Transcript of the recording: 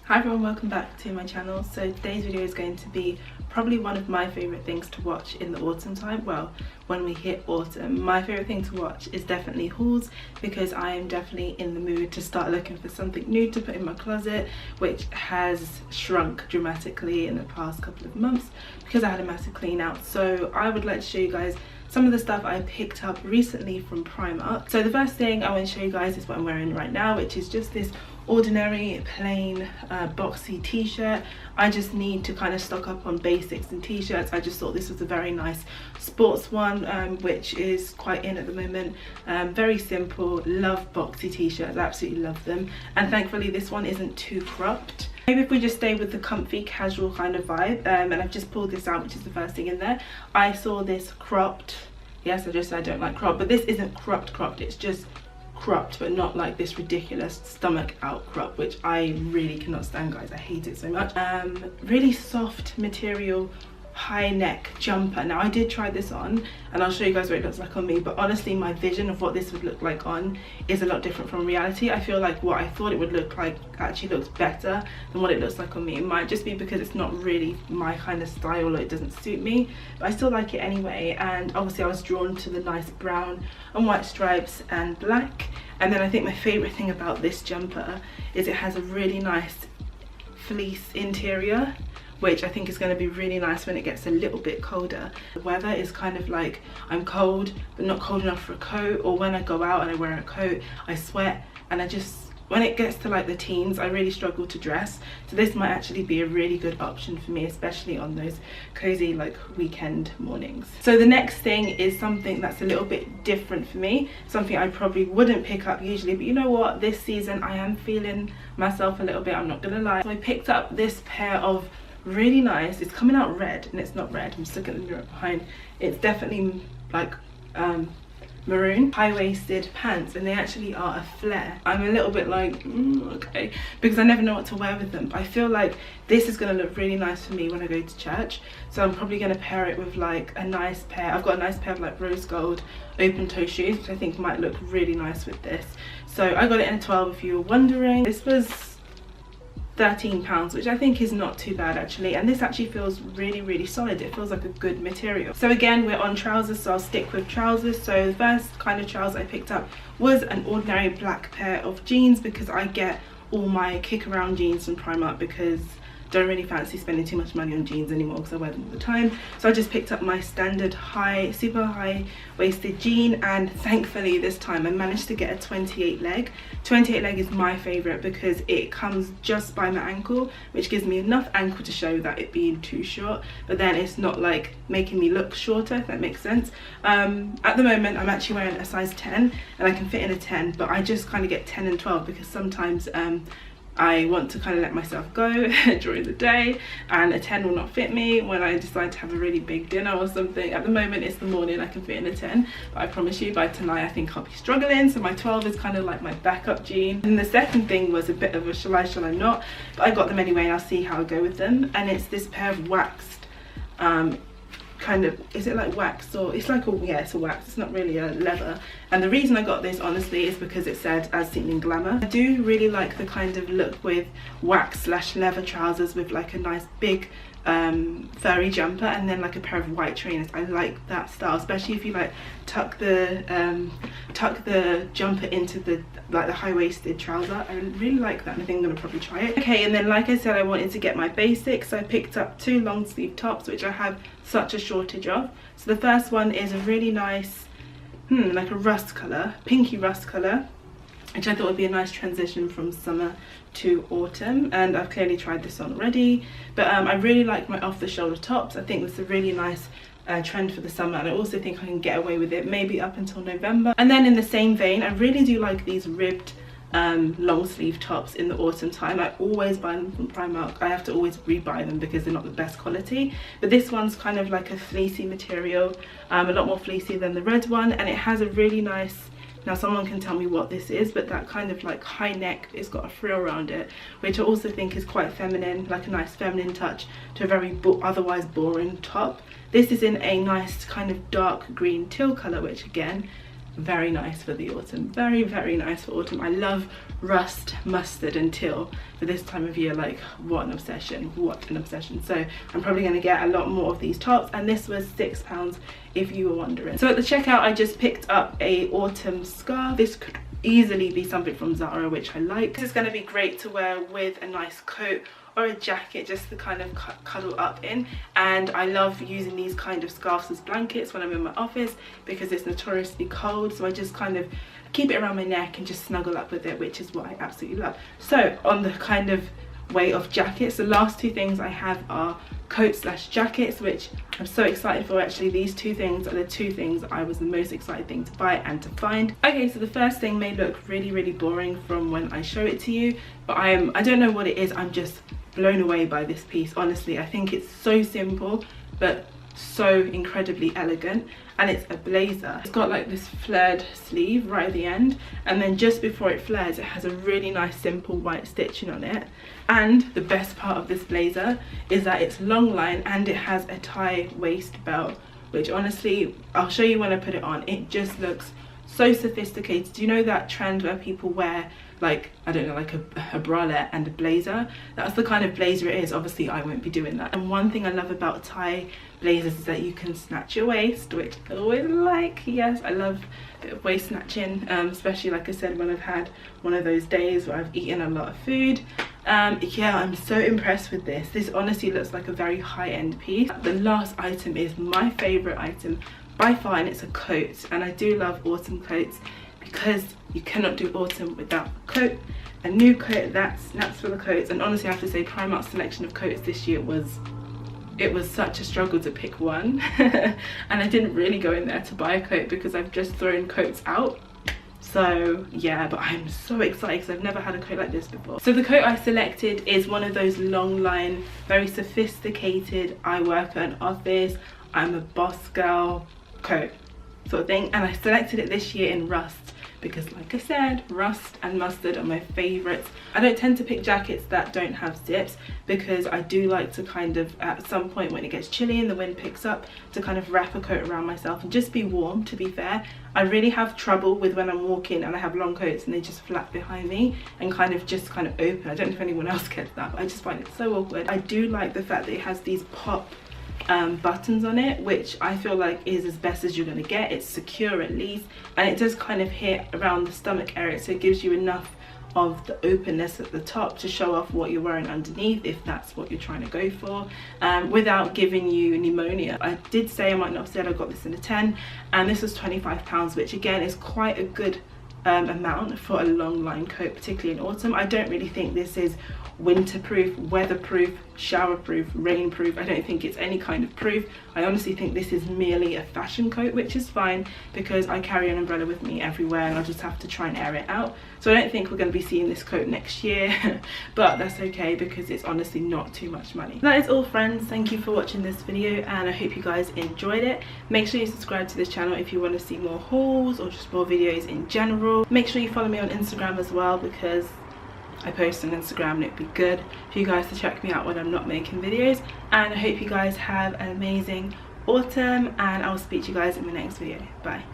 Hi everyone, welcome back to my channel. So today's video is going to be probably one of my favourite things to watch in the autumn time. Well, when we hit autumn, my favourite thing to watch is definitely hauls, because I am definitely in the mood to start looking for something new to put in my closet, which has shrunk dramatically in the past couple of months because I had a massive clean out. So I would like to show you guys some of the stuff I picked up recently from Primark. So the first thing I want to show you guys is what I'm wearing right now, which is just this ordinary plain boxy t-shirt. I just need to kind of stock up on basics and t-shirts. I just thought this was a very nice sports one, which is quite in at the moment. Very simple. Love boxy t-shirts, absolutely love them, and thankfully this one isn't too cropped. Maybe if we just stay with the comfy casual kind of vibe, and I've just pulled this out, which is the first thing in there. I saw this cropped. Yes, I just said I don't like crop, but this isn't cropped, it's just cropped, but not like this ridiculous stomach out crop, which I really cannot stand, guys. I hate it so much. Really soft material, high neck jumper. Now I did try this on and I'll show you guys what it looks like on me, but honestly my vision of what this would look like on is a lot different from reality. I feel like what I thought it would look like actually looks better than what it looks like on me. It might just be because it's not really my kind of style, or it doesn't suit me, but I still like it anyway. And obviously I was drawn to the nice brown and white stripes and black. And then I think my favorite thing about this jumper is it has a really nice fleece interior, which I think is going to be really nice when it gets a little bit colder. The weather is kind of like, I'm cold but not cold enough for a coat, or when I go out and I wear a coat I sweat, and I just, when it gets to like the teens, I really struggle to dress. So this might actually be a really good option for me, especially on those cozy like weekend mornings. So the next thing is something that's a little bit different for me, something I probably wouldn't pick up usually, but you know what, this season I am feeling myself a little bit, I'm not gonna lie. So I picked up this pair of really nice, it's coming out red and it's not red, I'm just looking at the mirror behind, it's definitely like maroon high-waisted pants, and they actually are a flare. I'm a little bit like okay, because I never know what to wear with them, but I feel like this is going to look really nice for me when I go to church. So I'm probably going to pair it with like a nice pair, I've got a nice pair of like rose gold open toe shoes, which I think might look really nice with this. So I got it in a 12 if you were wondering. This was £13, which I think is not too bad actually, and this actually feels really solid. It feels like a good material. So again, we're on trousers, so I'll stick with trousers. So the first kind of trousers I picked up was an ordinary black pair of jeans, because I get all my kick around jeans from Primark, because don't really fancy spending too much money on jeans anymore because I wear them all the time. So I just picked up my standard super high waisted jean, and thankfully this time I managed to get a 28 leg. 28 leg is my favorite because it comes just by my ankle, which gives me enough ankle to show that it being too short, but then it's not like making me look shorter, if that makes sense. At the moment I'm actually wearing a size 10 and I can fit in a 10, but I just kind of get 10 and 12 because sometimes I want to kind of let myself go during the day, and a 10 will not fit me when I decide to have a really big dinner or something. At the moment it's the morning, I can fit in a 10, but I promise you by tonight I think I'll be struggling. So my 12 is kind of like my backup jean. And the second thing was a bit of a shall I not, but I got them anyway and I'll see how I go with them. And it's this pair of waxed kind of, is it like wax, or it's like a, yeah, it's a wax, it's not really a leather. And the reason I got this honestly is because it said as seen in Glamour. I do really like the kind of look with wax slash leather trousers with like a nice big furry jumper and then like a pair of white trainers. I like that style, especially if you like tuck the jumper into the like the high-waisted trouser. I really like that, and I think I'm gonna probably try it. Okay, and then like I said, I wanted to get my basics, so I picked up two long sleeve tops, which I have such a shortage of. So the first one is a really nice like a rust color, pinky rust color, which I thought would be a nice transition from summer to autumn, and I've clearly tried this on already. But I really like my off-the-shoulder tops. I think this is a really nice trend for the summer, and I also think I can get away with it maybe up until November. And then in the same vein, I really do like these ribbed long sleeve tops in the autumn time. I always buy them from Primark. I have to always rebuy them because they're not the best quality, but this one's kind of like a fleecy material, a lot more fleecy than the red one, and it has a really nice, now someone can tell me what this is, but that kind of like high neck, it's got a frill around it, which I also think is quite feminine, like a nice feminine touch to a very otherwise boring top. This is in a nice kind of dark green teal color, which again very nice for the autumn. Very, very nice for autumn. I love rust, mustard and teal for this time of year. Like, what an obsession, what an obsession. So I'm probably going to get a lot more of these tops, and this was £6 if you were wondering. So at the checkout I just picked up a autumn scarf. This could easily be something from Zara, which I like. This is going to be great to wear with a nice coat or a jacket, just to kind of cuddle up in. And I love using these kind of scarves as blankets when I'm in my office because it's notoriously cold, so I just kind of keep it around my neck and just snuggle up with it, which is what I absolutely love. So on the kind of way of jackets, the last two things I have are coats slash jackets, which I'm so excited for. Actually, these two things are the two things I was the most excited thing to buy and to find. Okay, so the first thing may look really, really boring from when I show it to you, but I don't know what it is. I'm just blown away by this piece. Honestly, I think it's so simple but so incredibly elegant, and it's a blazer. It's got like this flared sleeve right at the end, and then just before it flares it has a really nice simple white stitching on it. And the best part of this blazer is that it's long line and it has a tie waist belt, which honestly, I'll show you when I put it on, it just looks so sophisticated. Do you know that trend where people wear, like, I don't know, like a bralette and a blazer? That's the kind of blazer it is. Obviously I won't be doing that. And one thing I love about tie blazers is that you can snatch your waist, which I always like. Yes, I love a bit of waist snatching, especially like I said when I've had one of those days where I've eaten a lot of food. Yeah, I'm so impressed with this. This honestly looks like a very high-end piece. The last item is my favorite item by far, and it's a coat. And I do love autumn coats because you cannot do autumn without a coat. A new coat that snaps for the coats. And honestly, I have to say Primark's selection of coats this year was such a struggle to pick one. And I didn't really go in there to buy a coat because I've just thrown coats out. So yeah, but I'm so excited because I've never had a coat like this before. So the coat I selected is one of those long line, very sophisticated, I work at an office, I'm a boss girl coat sort of thing. And I selected it this year in rust because, like I said, rust and mustard are my favorites. I don't tend to pick jackets that don't have zips because I do like to kind of, at some point when it gets chilly and the wind picks up, to kind of wrap a coat around myself and just be warm. To be fair, I really have trouble with when I'm walking and I have long coats and they just flap behind me and kind of open. I don't know if anyone else gets that, but I just find it so awkward. I do like the fact that it has these pop buttons on it, which I feel like is as best as you're going to get. It's secure at least, and it does kind of hit around the stomach area, so it gives you enough of the openness at the top to show off what you're wearing underneath, if that's what you're trying to go for, without giving you pneumonia. I did say, I might not have said, I got this in a 10, and this was £25, which again is quite a good amount for a long line coat, particularly in autumn. I don't really think this is winterproof, weatherproof, showerproof, rainproof. I don't think it's any kind of proof. I honestly think this is merely a fashion coat, which is fine because I carry an umbrella with me everywhere and I'll just have to try and air it out. So I don't think we're going to be seeing this coat next year, but that's okay because it's honestly not too much money. That is all, friends. Thank you for watching this video and I hope you guys enjoyed it. Make sure you subscribe to this channel if you want to see more hauls or just more videos in general. Make sure you follow me on Instagram as well because I post on Instagram and it'd be good for you guys to check me out when I'm not making videos. And I hope you guys have an amazing autumn and I'll speak to you guys in the next video. Bye.